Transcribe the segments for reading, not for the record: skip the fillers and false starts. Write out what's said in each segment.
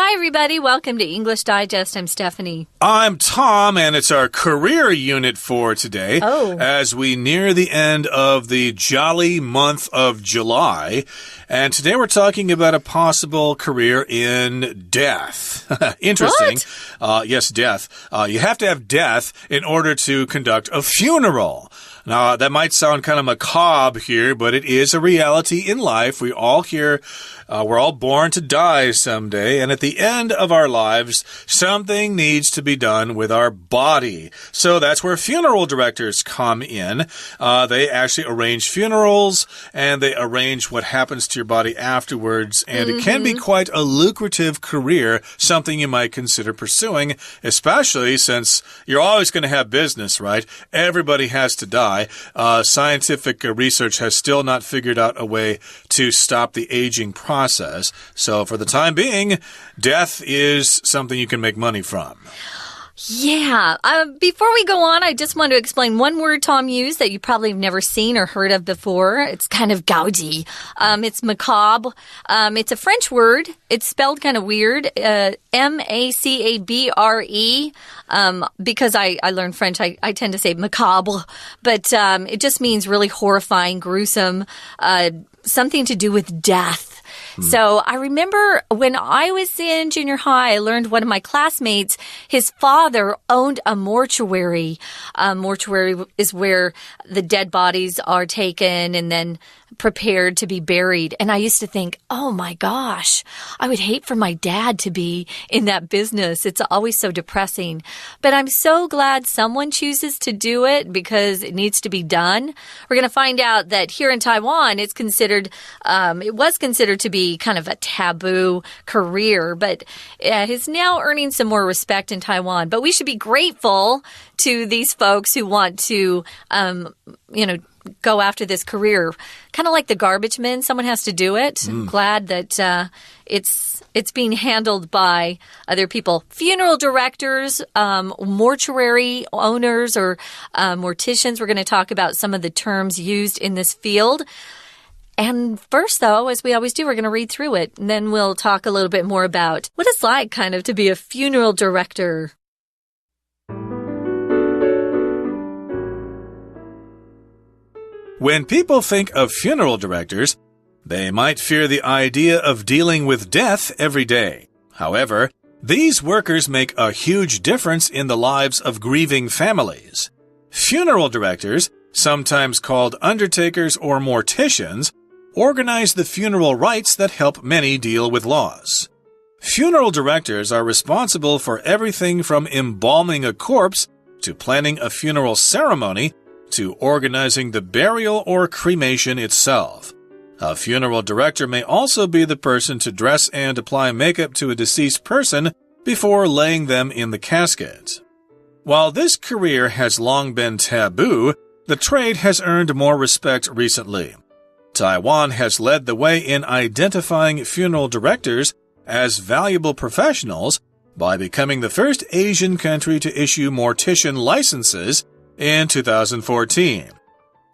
Hi, everybody. Welcome to English Digest. I'm Stephanie. I'm Tom, and it's our career unit for today. As we near the end of the jolly month of July. And today we're talking about a possible career in death. Interesting. Yes, death. You have to have death in order to conduct a funeral. Now, that might sound kind of macabre here, but it is a reality in life. We're all born to die someday, and at the end of our lives, something needs to be done with our body. So that's where funeral directors come in. They actually arrange funerals, and they arrange what happens to your body afterwards, and it can be quite a lucrative career, something you might consider pursuing, especially since you're always going to have business, right? Everybody has to die. Scientific research has still not figured out a way to stop the aging process. So for the time being, death is something you can make money from. Yeah. Before we go on, I just want to explain one word Tom used that you probably have never seen or heard of before. It's kind of gaudy. It's macabre. It's a French word. It's spelled kind of weird. M-A-C-A-B-R-E. Because I learned French, I tend to say macabre. But it just means really horrifying, gruesome, something to do with death. So I remember when I was in junior high, I learned one of my classmates, his father owned a mortuary. Mortuary is where the dead bodies are taken and then prepared to be buried. And I used to think, oh my gosh, I would hate for my dad to be in that business. It's always so depressing. But I'm so glad someone chooses to do it because it needs to be done. We're going to find out that here in Taiwan, it was considered to be kind of a taboo career, but is now earning some more respect in Taiwan. But we should be grateful to these folks who want to, go after this career. Kind of like the garbage men. Someone has to do it. I'm glad that it's being handled by other people. Funeral directors, mortuary owners, or morticians. We're going to talk about some of the terms used in this field. And first, though, as we always do, we're going to read through it. And then we'll talk a little bit more about what it's like kind of to be a funeral director. When people think of funeral directors, they might fear the idea of dealing with death every day. However, these workers make a huge difference in the lives of grieving families. Funeral directors, sometimes called undertakers or morticians, organize the funeral rites that help many deal with loss. Funeral directors are responsible for everything from embalming a corpse to planning a funeral ceremony to organizing the burial or cremation itself. A funeral director may also be the person to dress and apply makeup to a deceased person before laying them in the casket. While this career has long been taboo, the trade has earned more respect recently. Taiwan has led the way in identifying funeral directors as valuable professionals by becoming the first Asian country to issue mortician licenses in 2014.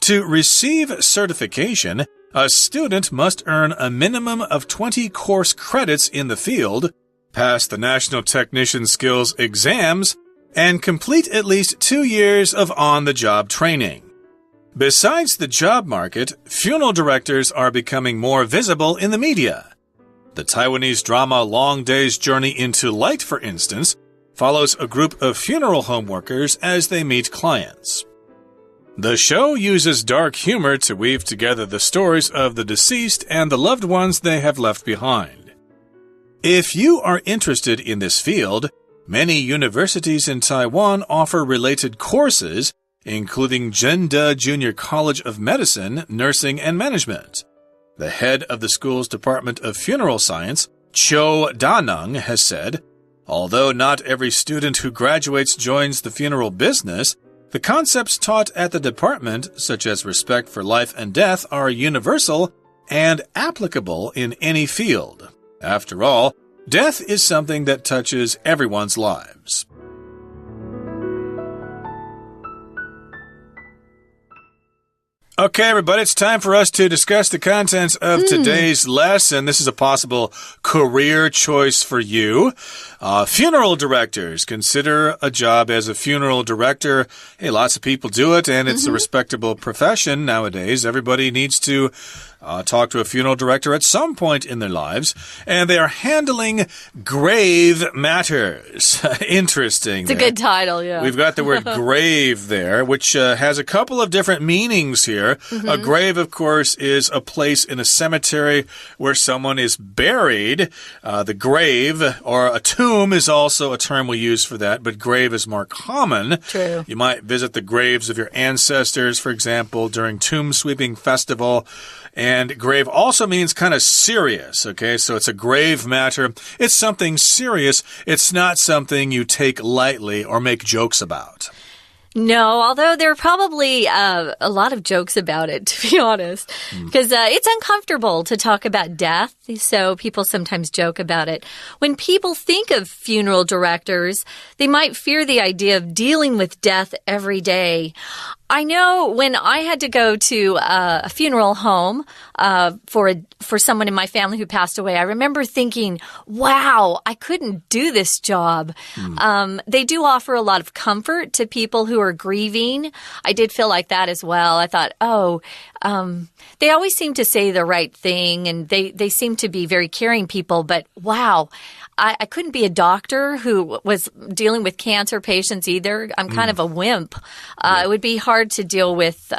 To receive certification, a student must earn a minimum of 20 course credits in the field, pass the National Technician Skills exams, and complete at least 2 years of on-the-job training. Besides the job market, funeral directors are becoming more visible in the media. The Taiwanese drama Long Day's Journey into Light, for instance, follows a group of funeral home workers as they meet clients. The show uses dark humor to weave together the stories of the deceased and the loved ones they have left behind. If you are interested in this field, many universities in Taiwan offer related courses, including Zhengde Junior College of Medicine, Nursing, and Management. The head of the school's Department of Funeral Science, Cho Daneng, has said, although not every student who graduates joins the funeral business, the concepts taught at the department, such as respect for life and death, are universal and applicable in any field. After all, death is something that touches everyone's lives. Okay, everybody, it's time for us to discuss the contents of today's lesson. This is a possible career choice for you. Funeral directors. Consider a job as a funeral director. Hey, lots of people do it, and it's a respectable profession nowadays. Everybody needs to talk to a funeral director at some point in their lives, and they are handling grave matters. Interesting. It's a good title, yeah. We've got the word grave there, which has a couple of different meanings here. A grave, of course, is a place in a cemetery where someone is buried. The grave, or a tomb, is also a term we use for that, but grave is more common. True. You might visit the graves of your ancestors, for example, during Tomb Sweeping Festival. And grave also means kind of serious, okay? So it's a grave matter. It's something serious. It's not something you take lightly or make jokes about. No, although there are probably a lot of jokes about it, to be honest, because it's uncomfortable to talk about death, so people sometimes joke about it. When people think of funeral directors, they might fear the idea of dealing with death every day. I know when I had to go to a funeral home for someone in my family who passed away, I remember thinking, wow, I couldn't do this job. They do offer a lot of comfort to people who are grieving. I did feel like that as well. I thought, they always seem to say the right thing, and they seem to be very caring people, but wow, I couldn't be a doctor who was dealing with cancer patients either. I'm kind of a wimp. It would be hard to deal with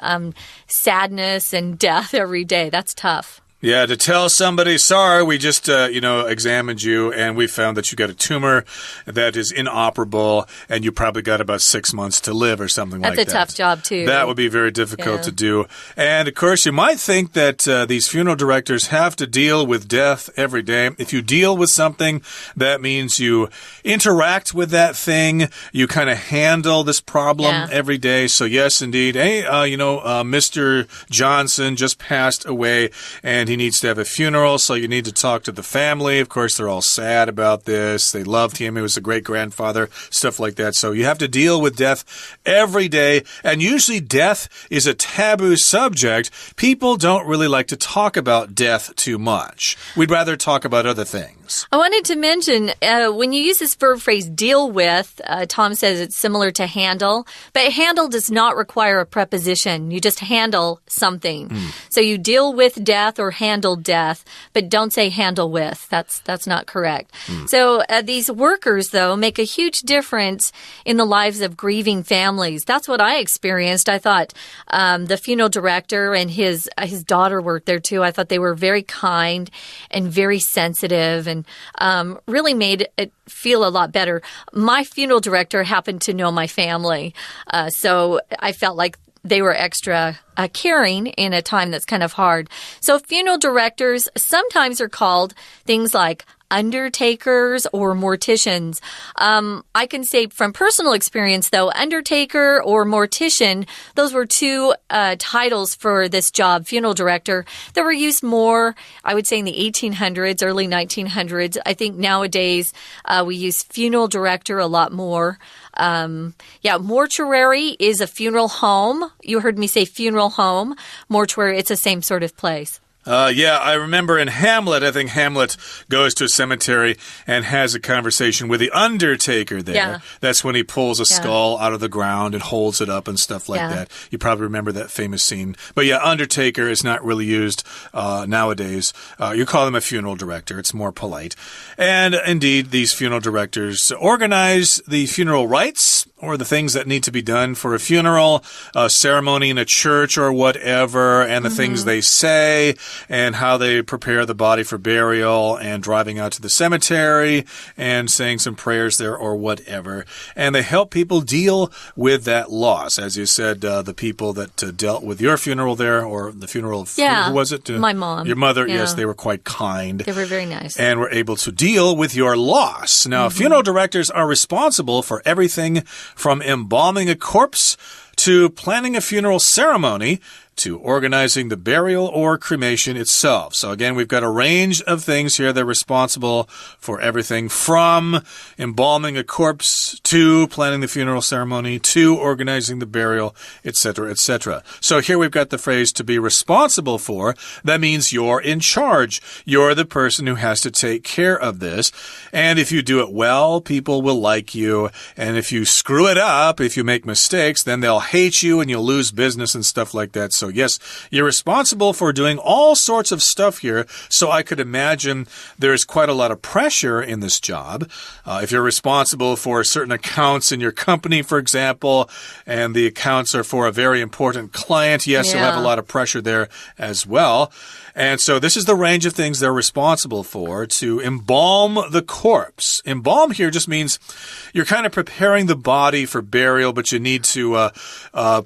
sadness and death every day. That's tough. Yeah, to tell somebody, sorry, we just, examined you and we found that you got a tumor that is inoperable and you probably got about 6 months to live or something like that. That's a tough job, too. That would be very difficult to do. And, of course, you might think that these funeral directors have to deal with death every day. If you deal with something, that means you interact with that thing. You kind of handle this problem every day. So, yes, indeed. Hey, Mr. Johnson just passed away and he needs to have a funeral, so you need to talk to the family. Of course, they're all sad about this. They loved him. He was a great-grandfather, stuff like that. So you have to deal with death every day, and usually death is a taboo subject. People don't really like to talk about death too much. We'd rather talk about other things. I wanted to mention, when you use this verb phrase, deal with, Tom says it's similar to handle, but handle does not require a preposition. You just handle something. So you deal with death or handle death, but don't say handle with. That's not correct. So these workers, though, make a huge difference in the lives of grieving families. That's what I experienced. I thought the funeral director and his daughter worked there, too. I thought they were very kind and very sensitive and really made it feel a lot better. My funeral director happened to know my family, so I felt like they were extra caring in a time that's kind of hard. So funeral directors sometimes are called things like undertakers or morticians. I can say from personal experience, though, undertaker or mortician, those were two titles for this job, funeral director, that were used more, I would say, in the 1800s, early 1900s. I think nowadays we use funeral director a lot more. Mortuary is a funeral home. You heard me say funeral home. Mortuary, it's the same sort of place. I remember in Hamlet, I think Hamlet goes to a cemetery and has a conversation with the undertaker there. Yeah. That's when he pulls a skull out of the ground and holds it up and stuff like that. You probably remember that famous scene. But undertaker is not really used nowadays. You call them a funeral director. It's more polite. And indeed, these funeral directors organize the funeral rites or the things that need to be done for a funeral, a ceremony in a church or whatever, and the things they say, and how they prepare the body for burial, and driving out to the cemetery and saying some prayers there or whatever. And they help people deal with that loss. As you said, the people that dealt with your funeral there, or the funeral of, who was it? My mom. Your mother, yes, they were quite kind. They were very nice. And were able to deal with your loss. Now, funeral directors are responsible for everything from embalming a corpse to planning a funeral ceremony. to organizing the burial or cremation itself. So again, we've got a range of things here. They're responsible for everything from embalming a corpse to planning the funeral ceremony to organizing the burial, etc., etc. So here we've got the phrase to be responsible for. That means you're in charge. You're the person who has to take care of this. And if you do it well, people will like you. And if you screw it up, if you make mistakes, then they'll hate you and you'll lose business and stuff like that. So yes, you're responsible for doing all sorts of stuff here. So I could imagine there's quite a lot of pressure in this job. If you're responsible for certain accounts in your company, for example, and the accounts are for a very important client, yes, you'll have a lot of pressure there as well. And so this is the range of things they're responsible for, to embalm the corpse. Embalm here just means you're kind of preparing the body for burial, but you need to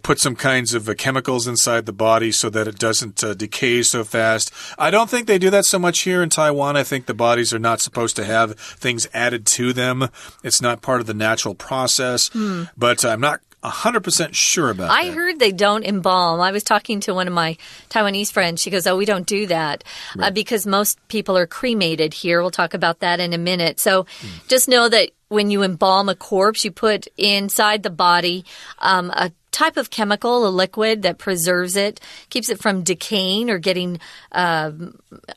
put some kinds of chemicals inside the body so that it doesn't decay so fast. I don't think they do that so much here in Taiwan. I think the bodies are not supposed to have things added to them. It's not part of the natural process, but I'm not 100% sure about that. I heard they don't embalm. I was talking to one of my Taiwanese friends. She goes, we don't do that because most people are cremated here. We'll talk about that in a minute. So just know that when you embalm a corpse, you put inside the body a type of chemical, a liquid that preserves it, keeps it from decaying or getting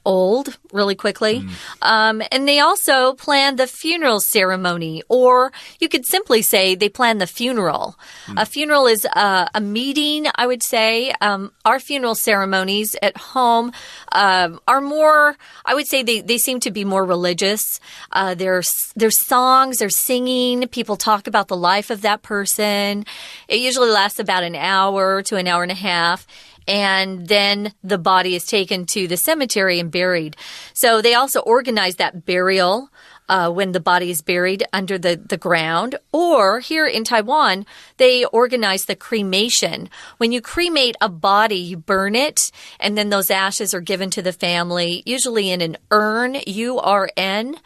old really quickly. And they also plan the funeral ceremony, or you could simply say they plan the funeral. A funeral is a meeting, I would say. Our funeral ceremonies at home are more, I would say they seem to be more religious. There's songs, there's singing, people talk about the life of that person. It usually lasts about an hour to an hour and a half. And then the body is taken to the cemetery and buried. So they also organize that burial when the body is buried under the ground. Or here in Taiwan, they organize the cremation. When you cremate a body, you burn it, and then those ashes are given to the family, usually in an urn, U-R-N,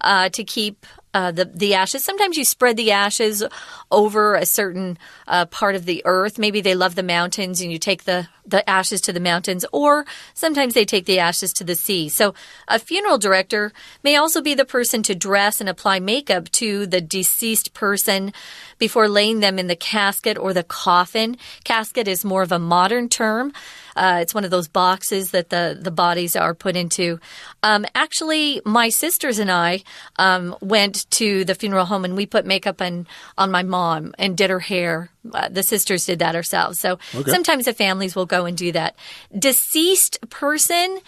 to keep the ashes. Sometimes you spread the ashes over a certain part of the earth. Maybe they love the mountains and you take the ashes to the mountains, or sometimes they take the ashes to the sea. So a funeral director may also be the person to dress and apply makeup to the deceased person before laying them in the casket or the coffin. Casket is more of a modern term. It's one of those boxes that the bodies are put into. Actually, my sisters and I went to the funeral home and we put makeup on my mom and did her hair. The sisters did that ourselves. So sometimes the families will go and do that. Deceased person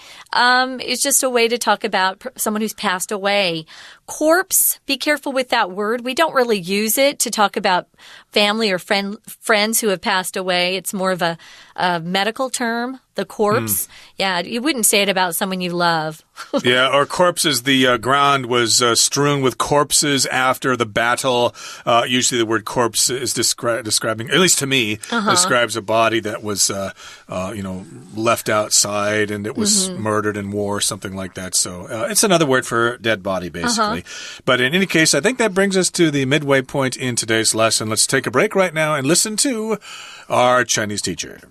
is just a way to talk about someone who's passed away. Corpse, be careful with that word. We don't really use it to talk about family or friends who have passed away. It's more of a medical term. The corpse. Yeah, you wouldn't say it about someone you love. Yeah, or corpses, the ground was strewn with corpses after the battle. Usually the word corpse is describing, at least to me, describes a body that was, left outside and it was murdered in war, something like that. So it's another word for dead body, basically. But in any case, I think that brings us to the midway point in today's lesson. Let's take a break right now and listen to our Chinese teacher.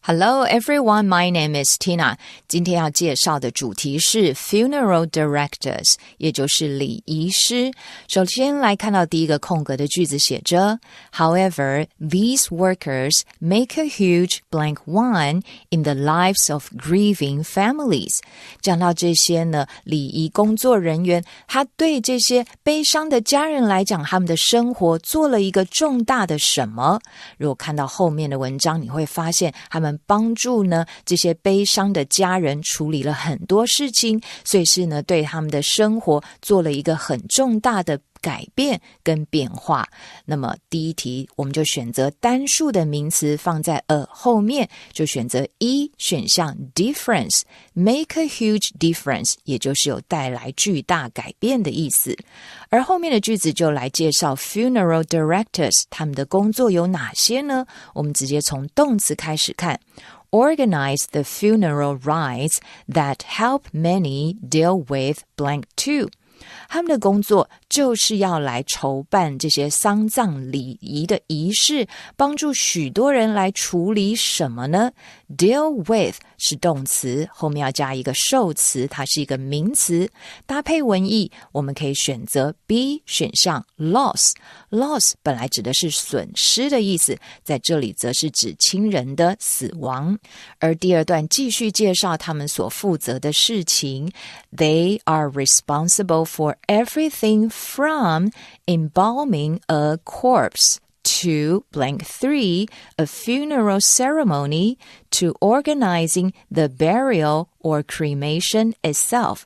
Hello everyone, my name is Tina. 今天要介绍的主题是 funeral directors, 也就是礼仪师。首先来看到第一个空格的句子写着 However, these workers make a huge blank one in the lives of grieving families. 讲到这些呢，礼仪工作人员，他对这些悲伤的家人来讲，他们的生活做了一个重大的什么？如果看到后面的文章，你会发现他们帮助呢这些悲伤的家人处理了很多事情，所以是呢对他们的生活做了一个很重大的改变跟变化。那么第一题我们就选择单数的名词放在后面，就选择一选项 difference, make a huge difference, 也就是有带来巨大改变的意思。而后面的句子就来介绍 funeral directors, 他们的工作有哪些呢？我们直接从动词开始看。Organize the funeral rites that help many deal with blank 2. 他们的工作就是要来筹办这些丧葬礼仪的仪式，帮助许多人来处理什么呢？ Deal with 是动词，后面要加一个受词，它是一个名词。搭配文意，我们可以选择 B 选项 loss。 loss 本来指的是损失的意思，在这里则是指亲人的死亡。而第二段继续介绍他们所负责的事情。 They are responsible for everything from embalming a corpse to blank 3, a funeral ceremony, to organizing the burial or cremation itself.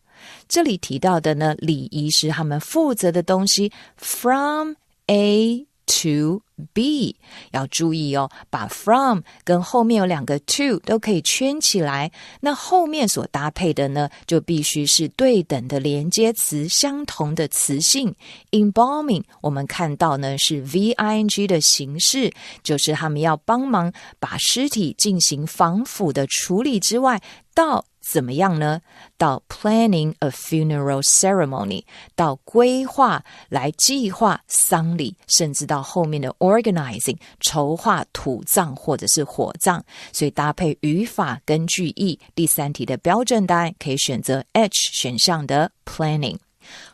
这里提到的呢，礼仪是他们负责的东西 from A to B， 要注意哦，把 from 跟后面有两个 to 都可以圈起来，那后面所搭配的呢，就必须是对等的连接词，相同的词性。 Embalming 我们看到呢是 VING 的形式，就是他们要帮忙把尸体进行防腐的处理之外，到怎么样呢？到 planning a funeral ceremony， 到规划来计划丧礼，甚至到后面的 organizing 筹划土葬或者是火葬。所以搭配语法跟句意，第三题的标准答案可以选择 H 选项的 planning。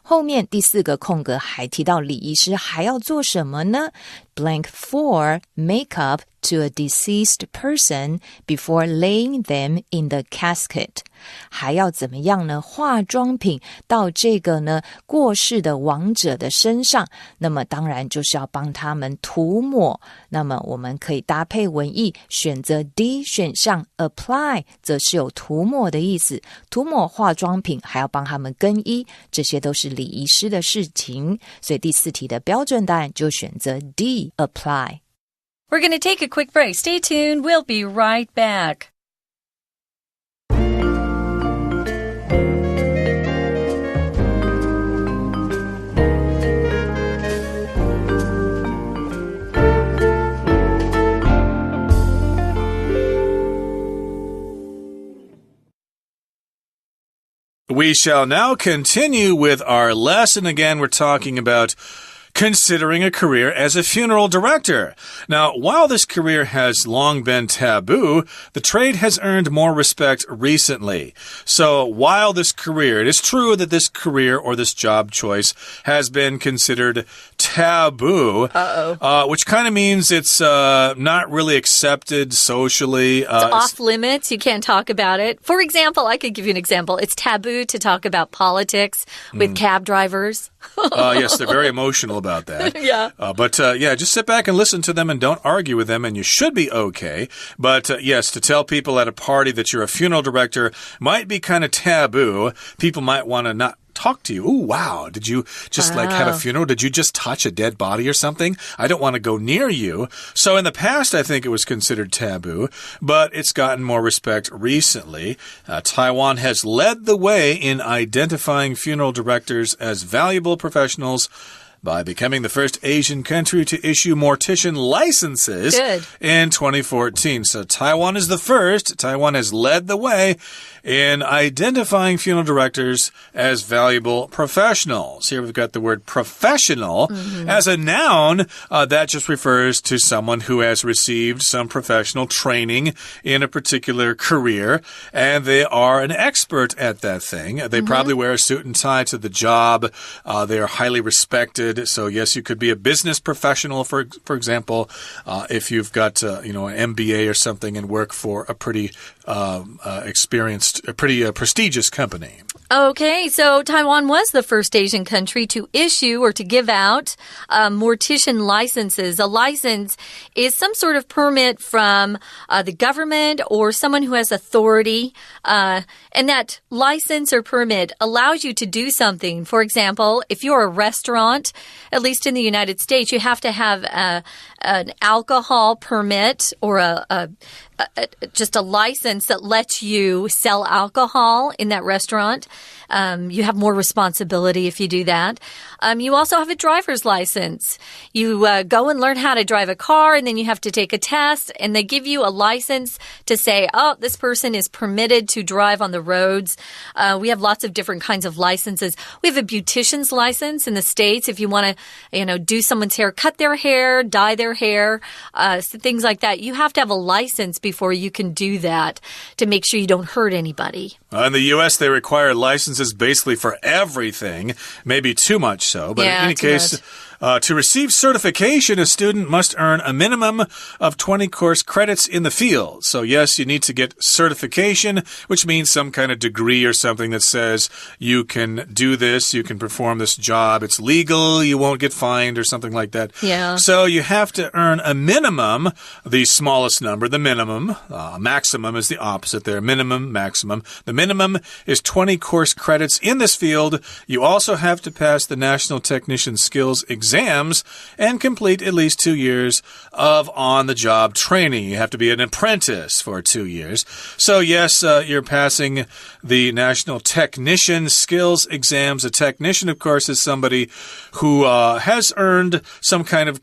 后面第四个空格还提到礼仪师还要做什么呢？ Blank 4 Makeup to a deceased person before laying them in the casket。 还要怎么样呢？化妆品到这个呢过世的亡者的身上，那么当然就是要帮他们涂抹。那么我们可以搭配文意，选择 D 选项 apply， 则是有涂抹的意思，涂抹化妆品还要帮他们更衣，这些都是礼仪师的事情。所以第四题的标准答案就选择 D apply。 We're going to take a quick break. Stay tuned. We'll be right back. We shall now continue with our lesson. Again, we're talking about considering a career as a funeral director. Now, while this career has long been taboo, the trade has earned more respect recently. So, while this career, it is true that this career or this job choice has been considered taboo, which kind of means it's not really accepted socially. It's off limits. You can't talk about it. For example, I could give you an example. It's taboo to talk about politics with cab drivers. Yes, they're very emotional about that. Yeah. But just sit back and listen to them and don't argue with them, and you should be okay. But yes, to tell people at a party that you're a funeral director might be kind of taboo. People might want to not talk to you. Oh, wow. Did you just have a funeral? Did you just touch a dead body or something? I don't want to go near you. So in the past, I think it was considered taboo, but it's gotten more respect recently. Taiwan has led the way in identifying funeral directors as valuable professionals by becoming the first Asian country to issue mortician licenses in 2014. So Taiwan is the first. Taiwan has led the way in identifying funeral directors as valuable professionals. Here we've got the word professional. As a noun, that just refers to someone who has received some professional training in a particular career, and they are an expert at that thing. They probably wear a suit and tie to the job. They are highly respected. So yes, you could be a business professional, for example, if you've got an MBA or something and work for a pretty prestigious company. Okay, so Taiwan was the first Asian country to issue or to give out mortician licenses. A license is some sort of permit from the government or someone who has authority. And that license or permit allows you to do something. For example, if you're a restaurant, at least in the United States, you have to have an alcohol permit or just a license that lets you sell alcohol in that restaurant. You have more responsibility if you do that. You also have a driver's license. You go and learn how to drive a car, and then you have to take a test, and they give you a license to say, oh, this person is permitted to drive on the roads. We have lots of different kinds of licenses. We have a beautician's license in the States if you want to, do someone's hair, cut their hair, dye their hair, things like that. You have to have a license before you can do that to make sure you don't hurt anybody. In the U.S., they require licenses basically for everything, maybe too much so. But in any case, to receive certification, a student must earn a minimum of 20 course credits in the field. So yes, you need to get certification, which means some kind of degree or something that says you can do this, you can perform this job, it's legal, you won't get fined or something like that. Yeah. So you have to earn a minimum, the smallest number, the minimum. Maximum is the opposite there, minimum, maximum. The minimum is 20 course credits in this field. You also have to pass the National Technician Skills Exams and complete at least 2 years of on-the-job training. You have to be an apprentice for 2 years. So yes, you're passing the National Technician Skills Exams. A technician, of course, is somebody who has earned some kind of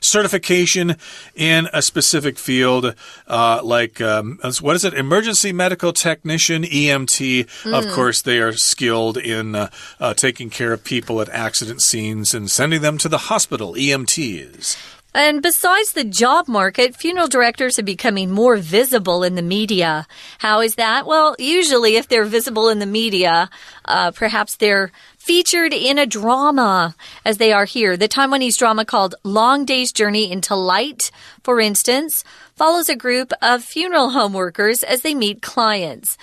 certification in a specific field, like, what is it? Emergency Medical Technician, EMT. Of course, they are skilled in taking care of people at accident scenes and sending them to the hospital, EMTs. And besides the job market, funeral directors are becoming more visible in the media. How is that? Well, usually if they're visible in the media, perhaps they're featured in a drama, as they are here. The Taiwanese drama called Long Day's Journey into Light, for instance, follows a group of funeral home workers as they meet clients.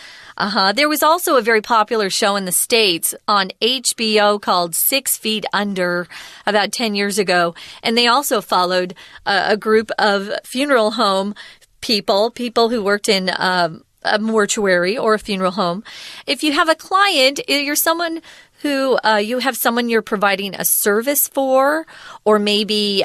There was also a very popular show in the States on HBO called 6 Feet Under about 10 years ago. And they also followed a group of funeral home people who worked in a mortuary or a funeral home. If you have a client, you're someone who you have someone you're providing a service for, or maybe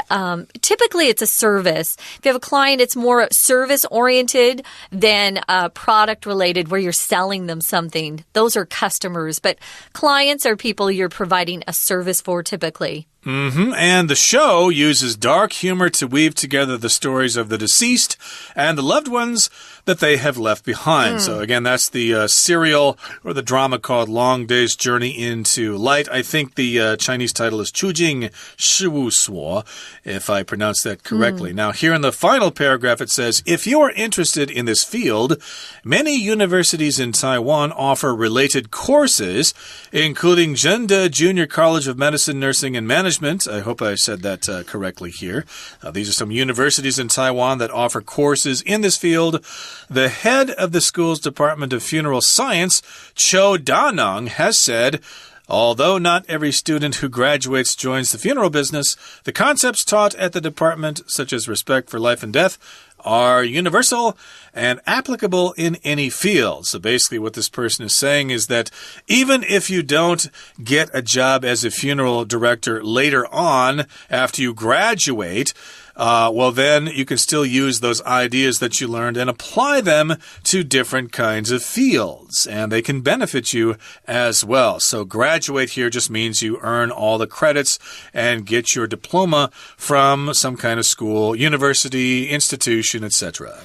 typically it's a service. If you have a client, it's more service-oriented than product-related, where you're selling them something. Those are customers, but clients are people you're providing a service for typically. And the show uses dark humor to weave together the stories of the deceased and the loved ones that they have left behind. So again, that's the serial or the drama called Long Day's Journey into Light. I think the Chinese title is 出境事务所, if I pronounce that correctly. Now, here in the final paragraph, it says, if you are interested in this field, many universities in Taiwan offer related courses, including Zhengde Junior College of Medicine, Nursing, and Management. I hope I said that correctly here. These are some universities in Taiwan that offer courses in this field. The head of the school's Department of Funeral Science, Cho Danong, has said, although not every student who graduates joins the funeral business, the concepts taught at the department, such as respect for life and death, are universal and applicable in any field. So basically what this person is saying is that even if you don't get a job as a funeral director later on after you graduate, well, then you can still use those ideas that you learned and apply them to different kinds of fields, and they can benefit you as well. So graduate here just means you earn all the credits and get your diploma from some kind of school, university, institution, etc.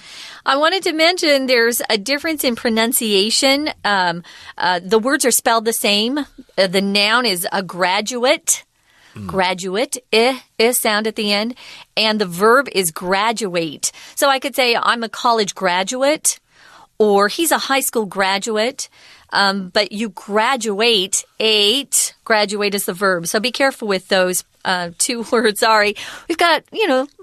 I wanted to mention there's a difference in pronunciation. The words are spelled the same. The noun is a graduate. Graduate, sound at the end, and the verb is graduate. So I could say I'm a college graduate, or he's a high school graduate, but you graduate, graduate is the verb. So be careful with those two words. Sorry. We've got,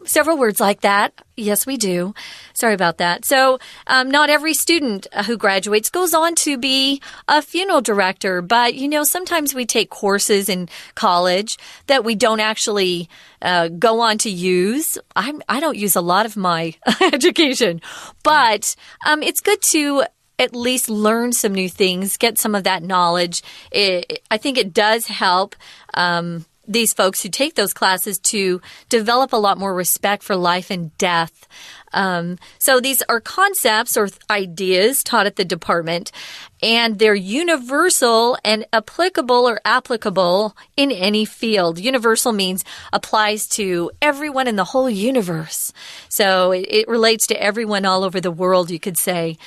several words like that. Yes, we do. Sorry about that. So not every student who graduates goes on to be a funeral director. But, sometimes we take courses in college that we don't actually go on to use. I don't use a lot of my education. But it's good to at least learn some new things, get some of that knowledge. I think it does help these folks who take those classes to develop a lot more respect for life and death. So these are concepts or ideas taught at the department, and they're universal and applicable or applicable in any field. Universal means applies to everyone in the whole universe. So it relates to everyone all over the world, you could say.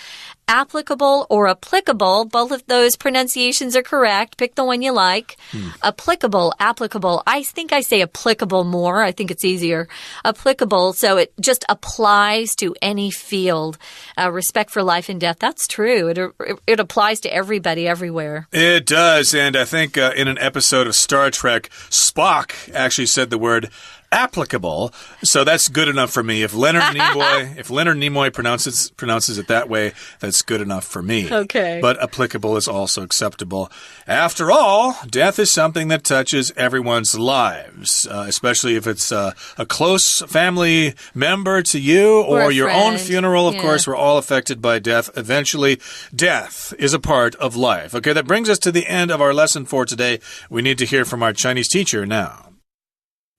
Applicable or applicable, both of those pronunciations are correct. Pick the one you like. Applicable, applicable. I think I say applicable more. I think it's easier. Applicable, so it just applies to any field. Respect for life and death, that's true. It applies to everybody, everywhere. It does, and I think in an episode of Star Trek, Spock actually said the word applicable, so that's good enough for me. If Leonard Nimoy pronounces it that way, that's good enough for me. Okay. But applicable is also acceptable. After all, death is something that touches everyone's lives, especially if it's a close family member to you or your own funeral. Of course, we're all affected by death. Eventually, death is a part of life. Okay, that brings us to the end of our lesson for today. We need to hear from our Chinese teacher now.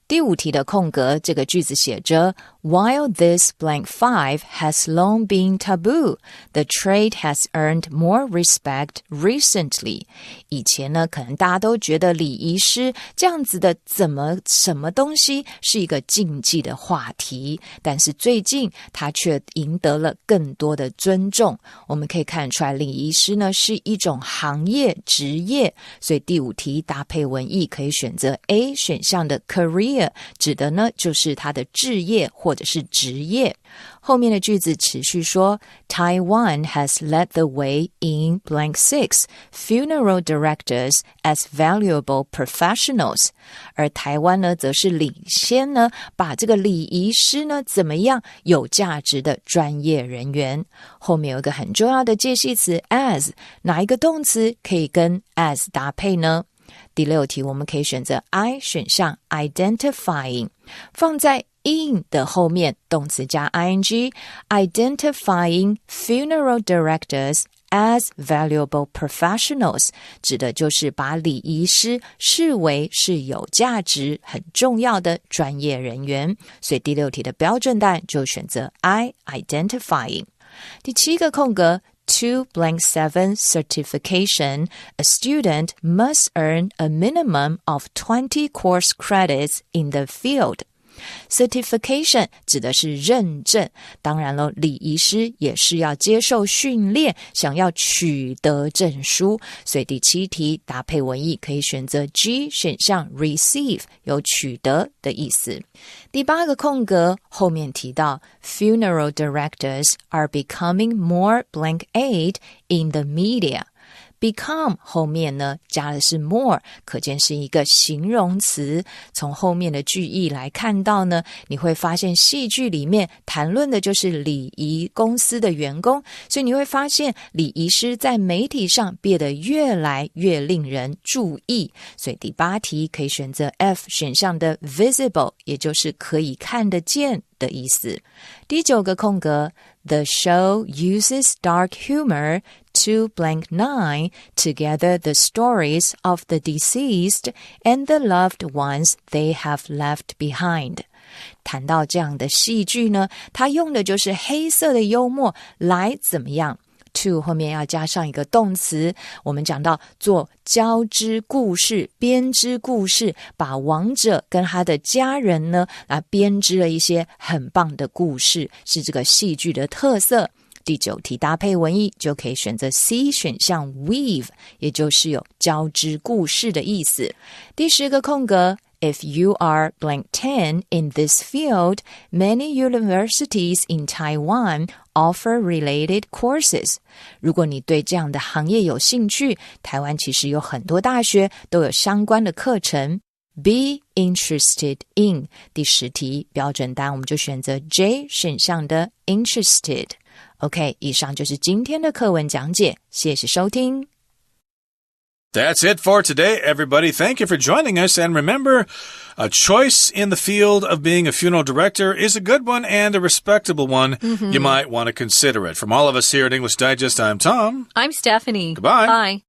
第5题的空格，这个句子写着 While this blank 5 has long been taboo, the trade has earned more respect recently. 以前呢，可能大家都觉得礼仪师这样子的什么东西是一个禁忌的话题，但是最近它却赢得了更多的尊重。我们可以看出来，礼仪师呢是一种行业职业，所以第5题搭配文意可以选择 A 选项的 career。指的呢就是他的志业或者是职业。后面的句子持续说 Taiwan has led the way in blank 6 funeral directors as valuable professionals. 而台湾呢则是领先呢把这个礼仪师呢怎么样有价值的专业人员。后面有一个很重要的介系词 as， 哪一个动词可以跟 as 搭配呢？第6题我们可以选择 I 选项 identifying， 放在 in 的后面，动词加 ing， identifying funeral directors as valuable professionals， 指的就是把礼仪师视为是有价值很重要的专业人员，所以第6题的标准答案就选择 I identifying。 第7个空格To blank 7 certification, a student must earn a minimum of 20 course credits in the field. Certification 指的是认证，当然了，礼仪师也是要接受训练，想要取得证书，所以第7题搭配文意可以选择 G 选项 receive， 有取得的意思。第8个空格后面提到 funeral directors are becoming more blank 8 in the media。Become 后面呢加的是 more， 可见是一个形容词。从后面的句意来看到呢，你会发现戏剧里面谈论的就是礼仪公司的员工，所以你会发现礼仪师在媒体上变得越来越令人注意。所以第8题可以选择 F 选项的 visible， 也就是可以看得见的意思。第9个空格 The show uses dark humor to blank 9 to gather the stories of the deceased and the loved ones they have left behind. 谈到这样的戏剧呢，它用的就是黑色的幽默来怎么样to 后面要加上一个动词，我们讲到做交织故事、编织故事，把亡者跟他的家人呢编织了一些很棒的故事，是这个戏剧的特色。第9题搭配文意就可以选择 C 选项 weave， 也就是有交织故事的意思。第10个空格If you are blank 10 in this field, many universities in Taiwan offer related courses. 如果你对这样的行业有兴趣，台湾其实有很多大学都有相关的课程。Be interested in 第10题标准答案我们就选择 J 选项的 interested。 OK， 以上就是今天的课文讲解，谢谢收听。That's it for today, everybody. Thank you for joining us. And remember, a choice in the field of being a funeral director is a good one and a respectable one. You might want to consider it. From all of us here at English Digest, I'm Tom. I'm Stephanie. Goodbye. Bye.